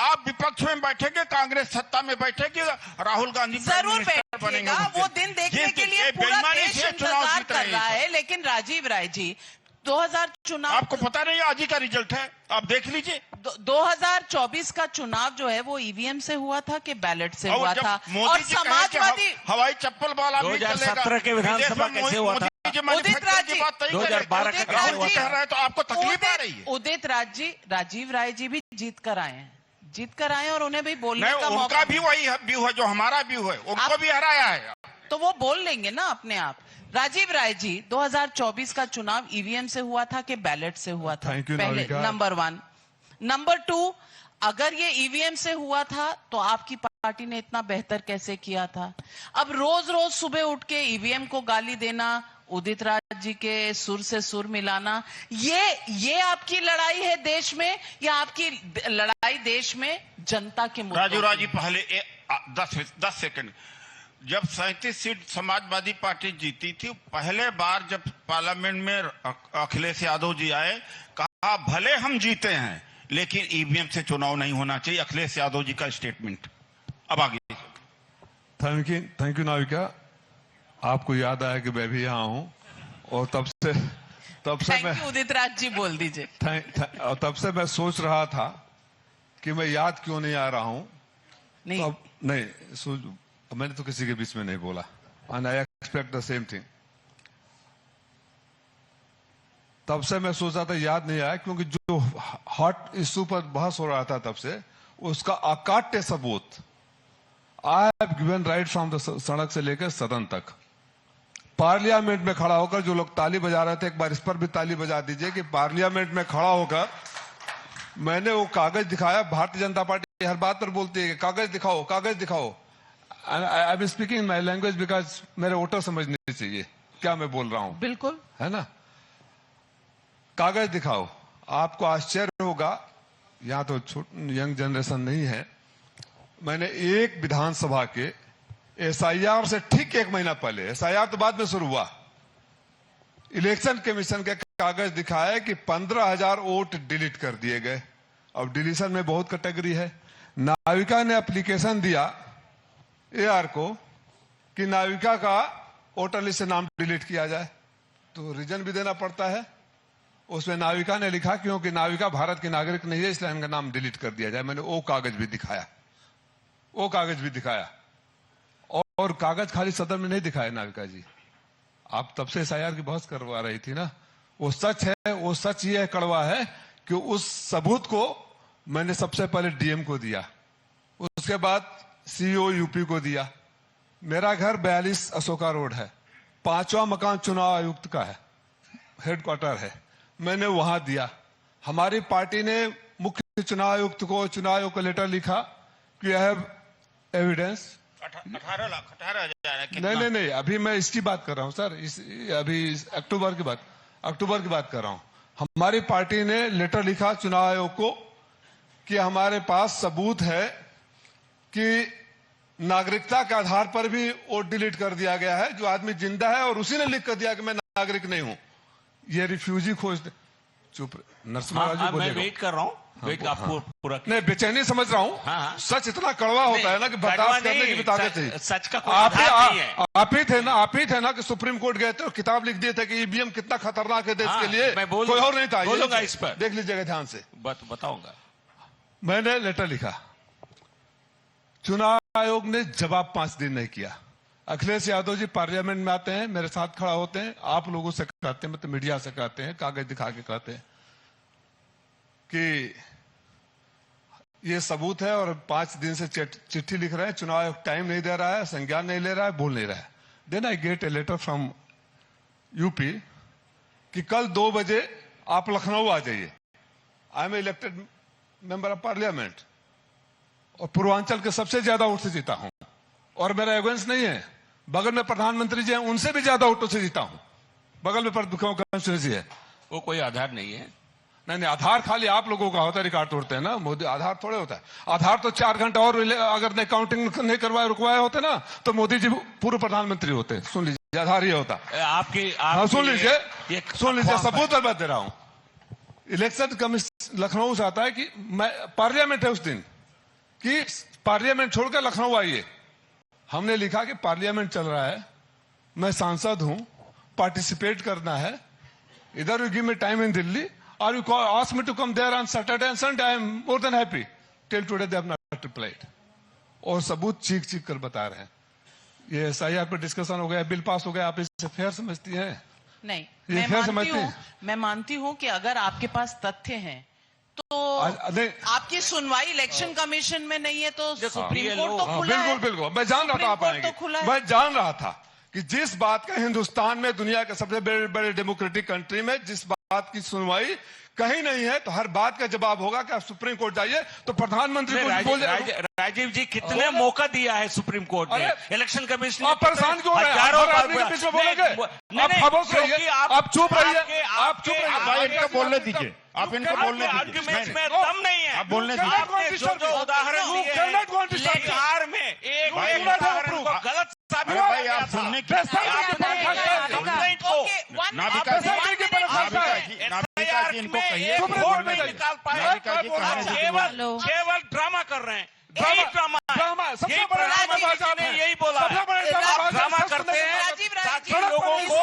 आप विपक्ष में बैठेंगे, कांग्रेस सत्ता में बैठेगी, राहुल गांधी जरूर बैठेगा। वो दिन देखने के लिए पूरा देश इंतजार कर रहा है। लेकिन राजीव राय जी, 2000 चुनाव, आपको पता नहीं आज ही का रिजल्ट है, आप देख लीजिए। 2024 का चुनाव जो है वो ईवीएम से हुआ था कि बैलेट से हुआ था? और समाजवादी हवाई चप्पल वाला 2017 के विधानसभा कैसे हुआ था? उदित राज जी, 2012 का कैसे हुआ था? तो आपको तकलीफ आ रही है? उदित राज जी, राजीव राय जी भी जीत कर आए हैं, जीत कर आए और उन्हें भी बोलने का मौका। उनका भी वही व्यू है जो हमारा व्यू है, उनको भी हराया है, तो वो बोल लेंगे ना अपने आप। राजीव राय जी, 2024 का चुनाव ईवीएम से हुआ था कि बैलेट से हुआ था? पहले नंबर 1। नंबर 2, अगर ये ईवीएम से हुआ था तो आपकी पार्टी ने इतना बेहतर कैसे किया था? अब रोज रोज सुबह उठ के ईवीएम को गाली देना, उदित राज जी के सुर से सुर मिलाना, ये आपकी लड़ाई है देश में, या आपकी लड़ाई देश में जनता के मुद्दों? राजू जी, पहले 10 सेकंड। जब 37 सीट समाजवादी पार्टी जीती थी, पहले बार जब पार्लियामेंट में अखिलेश यादव जी आए, कहा भले हम जीते हैं लेकिन ईवीएम से चुनाव नहीं होना चाहिए। अखिलेश यादव जी का स्टेटमेंट। अब आगे। Thank you Navika. आपको याद आया कि मैं भी यहाँ हूँ और तब से मैं उदित राज जी बोल दीजिए। तब से मैं सोच रहा था कि मैं याद क्यों नहीं आ रहा हूँ। नहीं, मैंने तो किसी के बीच में नहीं बोला। And I expect the same thing. तब से मैं सोच रहा था याद नहीं आया, क्योंकि जो हॉट इश्यू पर बहस हो रहा था तब से, उसका अकाट्य सबूत I have given right from the सड़क से लेकर सदन तक पार्लियामेंट में खड़ा होकर जो लोग ताली बजा रहे थे, एक बार इस पर भी ताली बजा दीजिए कि पार्लियामेंट में खड़ा होकर मैंने वो कागज दिखाया। भारतीय जनता पार्टी हर बात पर बोलती है कि कागज दिखाओ, कागज दिखाओ। I am speaking my language because मेरे वोटर समझने चाहिए क्या मैं बोल रहा हूं। बिल्कुल, है ना। कागज दिखाओ। आपको आश्चर्य होगा, यहां तो यंग जनरेशन नहीं है, मैंने एक विधानसभा के एसआईआर से ठीक 1 महीना पहले, एसआईआर तो बाद में शुरू हुआ, इलेक्शन कमीशन के कागज दिखाया कि 15,000 वोट डिलीट कर दिए गए। अब डिलीशन में बहुत कैटेगरी है। नाविका ने एप्लीकेशन दिया एआर को कि नाविका का वोटर लिस्ट से नाम डिलीट किया जाए, तो रीजन भी देना पड़ता है। उसमें नाविका ने लिखा क्योंकि नाविका भारत की नागरिक नहीं है इसलिए इनका नाम डिलीट कर दिया जाए। मैंने वो कागज भी दिखाया, वो कागज भी दिखाया। और कागज खाली सदन में नहीं दिखाए नाविका जी, आप तब से एसआईआर की बहस करवा रही थी ना, वो सच है। वो सच ये कड़वा है कि उस सबूत को मैंने सबसे पहले डीएम को दिया, उसके बाद सीईओ यूपी को दिया। मेरा घर 42 अशोका रोड है, 5वां मकान चुनाव आयुक्त का है, हेडक्वार्टर है, मैंने वहां दिया। हमारी पार्टी ने मुख्य चुनाव आयुक्त को, चुनाव आयोग को लेटर लिखा कि आई हैव एविडेंस। 18,000 नहीं, अभी मैं इसकी बात कर रहा हूं सर, अभी अक्टूबर की बात कर रहा हूं। हमारी पार्टी ने लेटर लिखा चुनाव आयोग को कि हमारे पास सबूत है कि नागरिकता के आधार पर भी वोट डिलीट कर दिया गया है, जो आदमी जिंदा है और उसी ने लिख कर दिया कि मैं नागरिक नहीं हूं। ये रिफ्यूजी खोज। चुप नरसिम्हा राव जी बोले। मैं वेट कर रहा हूं, वेट आपको पूरा नहीं, बेचैनी समझ रहा हूं। हाँ। सच इतना कड़वा होता है ना कि बर्दाश्त करने की भी ताकत चाहिए। सच का कोई आधार नहीं है। आप ही थे ना कि सुप्रीम कोर्ट गए थे और किताब लिख दिए थे कि ईवीएम कितना खतरनाक है देश के लिए। मैं कोई और नहीं था, बोलूंगा इस पर, देख लीजिएगा ध्यान से, बताऊंगा। मैंने लेटर लिखा, चुनाव आयोग ने जवाब 5 दिन नहीं किया। अखिलेश यादव जी पार्लियामेंट में आते हैं, मेरे साथ खड़ा होते हैं, आप लोगों से कहते हैं, मतलब मीडिया से कहते हैं, कागज दिखा के कहते हैं कि ये सबूत है और 5 दिन से चिट्ठी लिख रहे हैं, चुनाव आयोग टाइम नहीं दे रहा है, संज्ञान नहीं ले रहा है, बोल नहीं रहा है। Then I get a letter from UP कि कल 2 बजे आप लखनऊ आ जाइए। I am elected member of parliament और पूर्वांचल के सबसे ज्यादा वोट से जीता हूं और मेरा एविडेंस नहीं है। बगल में प्रधानमंत्री जी हैं, उनसे भी ज्यादा वोटों से जीता हूं, बगल में कॉन्स्टिट्यूंसी है। वो कोई आधार नहीं है। नहीं, आधार खाली आप लोगों का होता है, रिकॉर्ड तोड़ते हैं ना, मोदी आधार थोड़े होता है। आधार तो 4 घंटे और अगर नहीं काउंटिंग नहीं करवाए रुकवाए होते ना तो मोदी जी पूर्व प्रधानमंत्री होते। सुन लीजिए, आधार ये होता। सुन लीजिए, सबूत पर बात दे रहा हूं। इलेक्शन कमीशन लखनऊ से आता है कि मैं पार्लियामेंट है उस दिन कि पार्लियामेंट छोड़कर लखनऊ आइए। हमने लिखा कि पार्लियामेंट चल रहा है, मैं सांसद हूं, पार्टिसिपेट करना है, इधर you give me time in Delhi और you ask me to come there on Saturday and Sunday, I am more than happy. Till today they have not replied. और सबूत चीख चीख कर बता रहे हैं। ये एसआईआर पर डिस्कशन हो गया, बिल पास हो गया, आप इसे फेयर समझती हैं? नहीं, मैं मानती हूं कि अगर आपके पास तथ्य हैं तो आपकी सुनवाई इलेक्शन कमीशन में नहीं है तो सुप्रीम कोर्ट तो खुला है। बिल्कुल, मैं जान रहा था आप आएंगे। मैं जान रहा था कि जिस बात का हिंदुस्तान में, दुनिया के सबसे बड़े डेमोक्रेटिक कंट्री में जिस बात की सुनवाई कहीं नहीं है, तो हर बात का जवाब होगा कि आप सुप्रीम कोर्ट जाइए। तो प्रधानमंत्री को बोले, राजीव जी कितने मौका दिया है सुप्रीम कोर्ट ने, इलेक्शन कमीशन। आप परेशान क्यों हो रहे हैं? आदमी के बीच में बोलेंगे? आप खामोश रहिए, आप चुप रहिए, आप चुप रहिए। भाई इनको बोलने दीजिए, आप इनको बोलने दीजिए। आर्गुमेंट में दम नहीं है, आप बोलने दीजिए। आपने जो उदाहरण दिए हैं, बिहार में एक उदाहरण को गलत साबित किया। भाई आप सुनने की कंप्लेंट को नाविका जी इनको कहिए, वोट नहीं निकाल पाए, केवल ड्रामा कर रहे हैं। यही ड्रामा ने यही बोला है, ड्रामा करते हैं ताकि लोगों को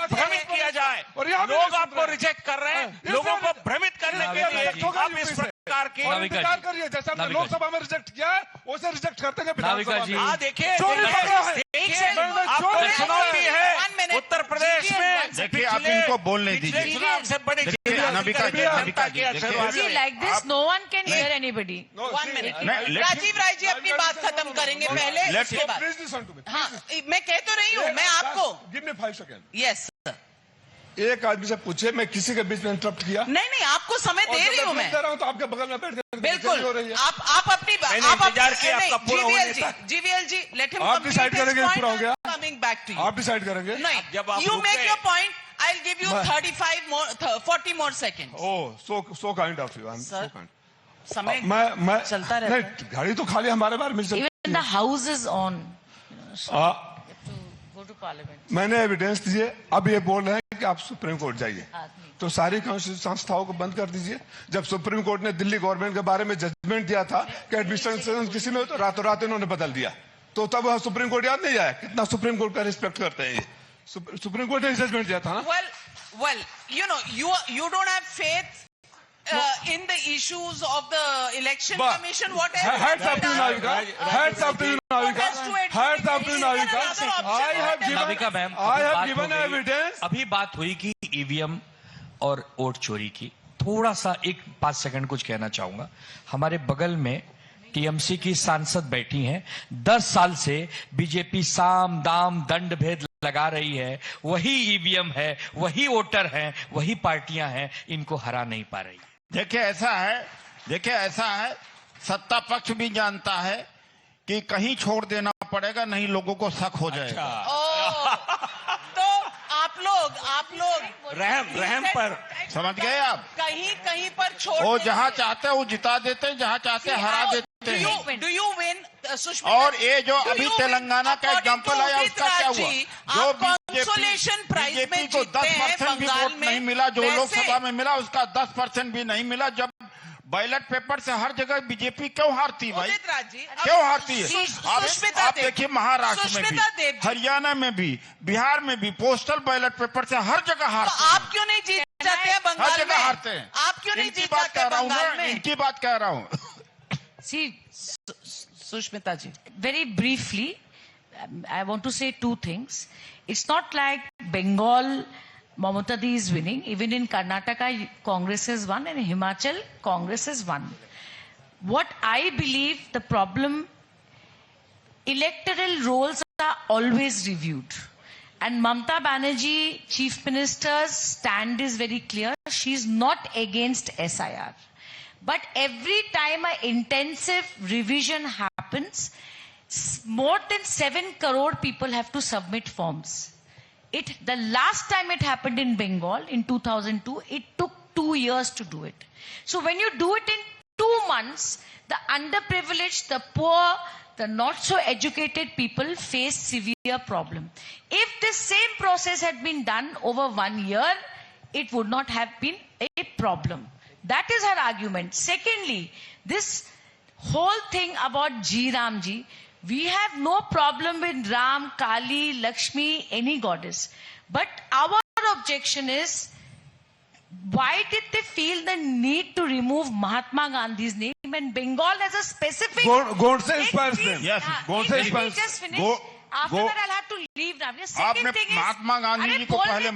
भ्रमित किया जाए। लोग आपको रिजेक्ट कर रहे हैं, लोगों को भ्रमित करने के लिए आप इस प्रकार की करिए। जैसे हमने लोकसभा में रिजेक्ट किया है वैसे रिजेक्ट करते हैं विधानसभा में। देखिए आपको चुनौती है उत्तर प्रदेश में। देखिए आप इनको को बोलने दीजिए। पिछले चुनाव से बड़ी अनामिका जी, See, like this, no one can hear anybody. 1 minute. Rajiv Rai ji अपनी बात खत्म करेंगे पहले, उसके बाद। हाँ, मैं कह तो रही हूँ, मैं आपको। Give me 5 second. Yes sir. एक आदमी से पूछे, मैं किसी के बीच में इंटरप्ट किया? नहीं, आपको समय दे रही हूँ मैं। दे रहा हूँ तो आपके बगल में बैठ कर बिल्कुल हो रही है। आप अपनी जीवीएल जी लेट हिम आप डिसाइड करेंगे पूरा हो गया। कमिंग बैक टू यू, आप डिसाइड करेंगे। नहीं, you make your point, I will give you 40 more seconds. Oh, so kind of you. I'm so kind. समय मैं चलता रहता है। नहीं, गाड़ी तो खाली हमारे बारे में चलती है। Even the house is on. Go to parliament. मैंने एविडेंस दिए, अब ये बोल रहे हैं कि आप सुप्रीम कोर्ट जाइए, तो सारी संस्थाओं को बंद कर दीजिए। जब सुप्रीम कोर्ट ने दिल्ली गवर्नमेंट के बारे में जजमेंट दिया था कि एडमिनिस्ट्रेशन किसी में, तो रातों रात इन्होंने बदल दिया। तो तब सुप्रीम कोर्ट याद नहीं आया कितना सुप्रीम कोर्ट का रिस्पेक्ट करते हैं ये। सुप्रीम कोर्ट ने जजमेंट दिया था ना। well, you don't have faith in the issues of the election commission. What else? Heads up to Navika. Heads up to Navika. Heads up to Navika. I have given evidence. अभी बात हुई कि EVM और vote चोरी की। थोड़ा सा 5 second कुछ कहना चाहूंगा। हमारे बगल में टीएमसी की सांसद बैठी हैं, 10 साल से बीजेपी साम दाम दंड भेद लगा रही है, वही ईवीएम है, वही वोटर हैं, वही पार्टियां हैं, इनको हरा नहीं पा रही। देखिए ऐसा है, सत्ता पक्ष भी जानता है कि कहीं छोड़ देना पड़ेगा, नहीं लोगों को शक हो जाएगा। तो आप लोग रहम पर समझ गए आप? कहीं पर छोड़, वो जहाँ चाहते हैं वो जिता देते हैं, जहाँ चाहते हैं हरा देते हैं। Do you win? और ये जो अभी तेलंगाना का एग्जाम्पल आया, उसका क्या हुआ? जो बीजेपी को 10% भी वोट नहीं मिला, जो लोकसभा में मिला उसका 10% भी नहीं मिला। जब बैलेट पेपर से हर जगह बीजेपी क्यों हारती भाई, क्यों हारती है? आप देखिए महाराष्ट्र में भी, हरियाणा में भी, बिहार में भी पोस्टल बैलेट पेपर से हर जगह हारते हैं। आप क्यों नहीं जीत जाते हैं बंगाल में? हर जगह हारते हैं। आप क्यों नहीं जीत जाते हैं बंगाल में? इनकी बात कह रहा हूँ। See, Sushmita ji, very briefly, I want to say 2 things. It's not like Bengal, Mamata Di is winning. Even in Karnataka, Congress has won, and in Himachal, Congress has won. What I believe, the problem, electoral rolls are always reviewed. And Mamata Banerjee, Chief Minister's stand is very clear. She's not against SIR. But every time an intensive revision happens, more than 7 crore people have to submit forms. The last time it happened in Bengal in 2002, it took 2 years to do it. So when you do it in 2 months, the underprivileged, the poor, the not so educated people face severe problem. If this same process had been done over 1 year, it would not have been a problem. That is her argument. Secondly, this whole thing about Ji Ram Ji, we have no problem with Ram, Kali, Lakshmi, any goddess. But our objection is, why did they feel the need to remove Mahatma Gandhi's name? And Bengal has a specific... Godse inspires them. Yes, Godse inspires. Just finish. After that, I'll have to leave now. आपने महात्मा गांधी जी को पहले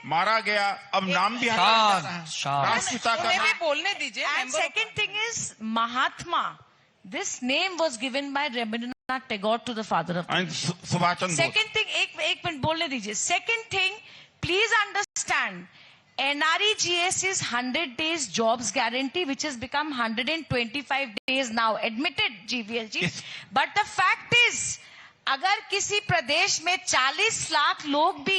मारा गया, अब नाम भी राष्ट्रपिता का भी बोलने दीजिए। And second thing is, Mahatma, this name was given by Rabindranath Tagore to the father of the nation. Subhash Chandra Bose. Second thing, एक मिनट बोलने दीजिए। Second thing, please understand, NREGS is 100 days jobs guarantee, which has become 125 days now. Admitted, GVL ji. But the fact is, अगर किसी प्रदेश में 40 लाख लोग भी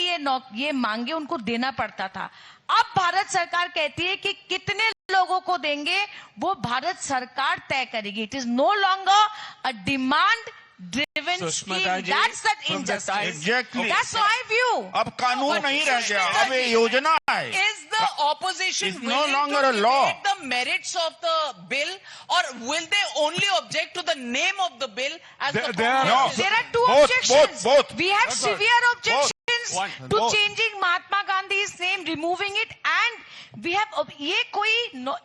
ये मांगे, उनको देना पड़ता था। अब भारत सरकार कहती है कि कितने लोगों को देंगे वो भारत सरकार तय करेगी। It is no longer a demand driven scheme. That's the injustice. Exactly. That's my view. अब कानून नहीं रह गया, अब ये योजना है। Is the opposition It's no willing longer to a law. debate the merits of the bill, or will they only object to the name of the bill as the Congress? There are 2 objections. Both. We have severe objections to changing Mahatma Gandhi's name, removing it, and we have ये कोई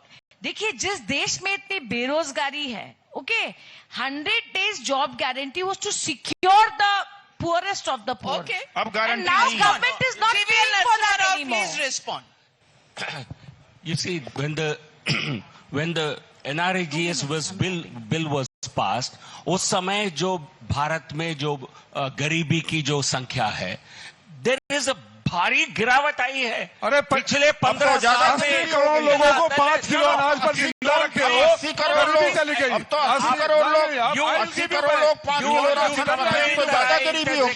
देखिए, जिस देश में इतनी बेरोजगारी है, okay, 100 days job guarantee was to secure the poorest poorest of the poor. Okay. अब And गारंटी now नहीं है। government is not Civil paying for that Rao, anymore. please respond. You see, when the NRAGS bill was passed, उस समय जो भारत में जो गरीबी की जो संख्या है, there is a भारी गिरावट आई है। अरे पिछले 15 साल में 80 करोड़ लोगों को 5 किलो अनाज पर जिंदा रखे हो। 80 करोड़ लोग चली गई। अब तो 80 करोड़ लोग 80 करोड़ लोग 5 किलो राशन खाने तो ज्यादा गरीबी हो गई।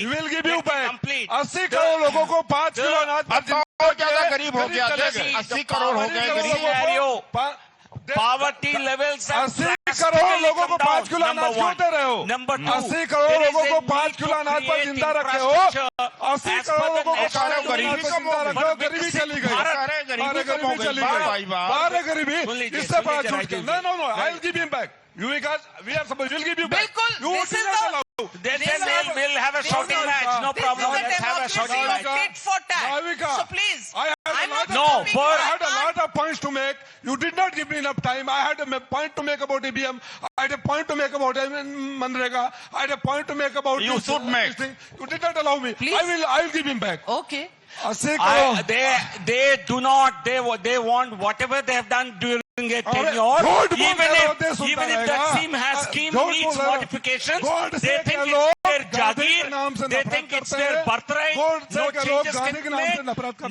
Will give you back 80 crore लोगों को 5 किलो अनाज पर और ज्यादा गरीब हो गया। 80 करोड़ हो गए गरीब। Poverty levels 80 करोड़ लोगों को 5 किलो अनाज क्यों दे रहे हो? Number 2, 80 करोड़ लोगों को 5 किलो अनाज पर जिंदा रखे हो। 80 करोड़ लोगों को 5 किलो अनाज पर जिंदा रखे हो। गरीबी चली गई। गरीबी चली गई। बाहर गरीबी इससे बड़ा झूठ। No, I will give him back. You guys, we are supposed to give you back. बिल्कुल, You this is did not allow. Then we'll have a shouting match. No problem. Let's have a shouting match. Tit for tat. Navika, So please, I I'm not had a lot of points to make. You did not give me enough time. I had a point to make about EBM. I had a point to make about Manrega. I had a point to make about You should make. Thing. You did not allow me. Please. I will give him back. Okay. 80 crore. They do not. They want whatever they have done during a tenure. Even if that scheme needs modifications, they think it's their jagir. They think it's their birthright. No changes can be made.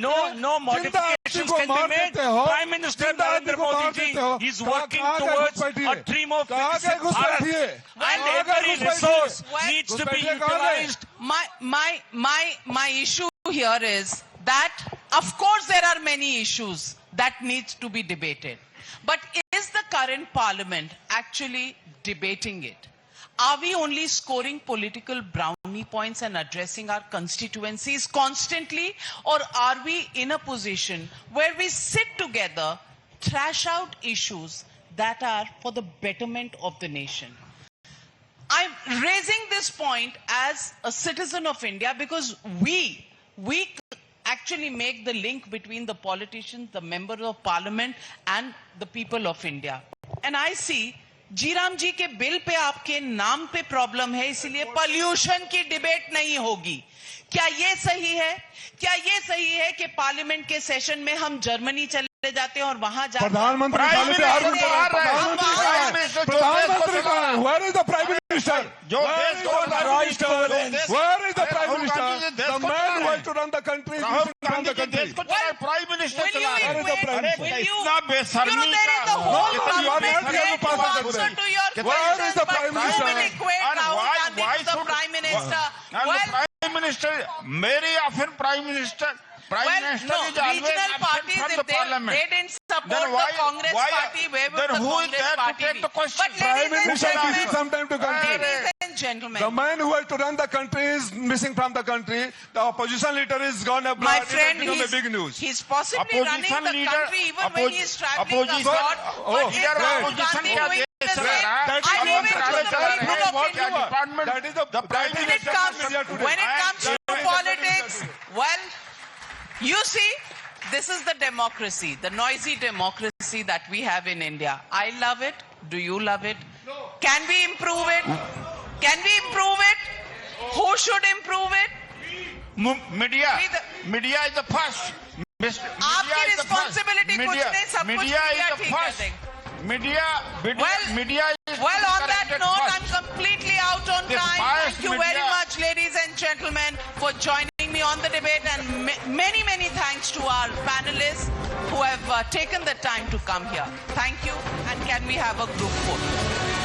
No modifications can be made. Prime Minister Narendra Modi ji is working towards a dream of Viksit Bharat, and every resource needs to be utilized. My issue here is that, of course, there are many issues that needs to be debated. But is the current parliament actually debating it? Are we only scoring political brownie points and addressing our constituencies constantly? Or are we in a position where we sit together, thrash out issues that are for the betterment of the nation? I'm raising this point as a citizen of India because we actually make the link between the politicians, the members of parliament and the people of India. And I see जीराम जी के bill pay आपके नाम पे problem है, इसलिए pollution की debate नहीं होगी। क्या ये सही है? क्या ये सही है कि पार्लियामेंट के सेशन में हम जर्मनी चले जाते हैं और वहां जाकर प्रधानमंत्री Where is the Prime Minister? Where is the Prime Minister? The man who has to run the country is missing from the country. Prime minister चला रहे हैं। इतना बेशर्मी Where is the Prime Minister? Prime Minister, Mary often Prime Minister. Prime Minister is always regional absent parties, from if the parliament. they didn't support Then why- the Congress why- party, where would then the who is Congress there to party take be? the question? But Prime ladies and Minister is gentlemen, some time to country. ladies and gentlemen, The man who has to run the country is missing from the country. The opposition leader is gone abroad. my It has friend, become a big news. he's possibly running Opposition the leader- country even when he's traveling opposition- abroad. Oh, But is right. Rahul Opposition Gandhi क्या doing देश the चला same? रहा है? That I is leave it what to the चला रहे people हैं. of India. department. That is the Prime When it Minister comes, of India today. when it comes to politics, well, you see, this is the democracy, the noisy democracy that we have in India. I love it. Do you love it? Can we improve it? Can we improve it? Who should improve it? Media is the first. आपकी responsibility कुछ नहीं, सब कुछ Media is media the ठीक कर first. देंगे. Media is Well, on that corrected note, first. I'm completely out on This time. biased Thank you very media- much, ladies and gentlemen, for joining me on the debate, and many, many thanks to our panelists who have taken the time to come here. Thank you, and can we have a group photo?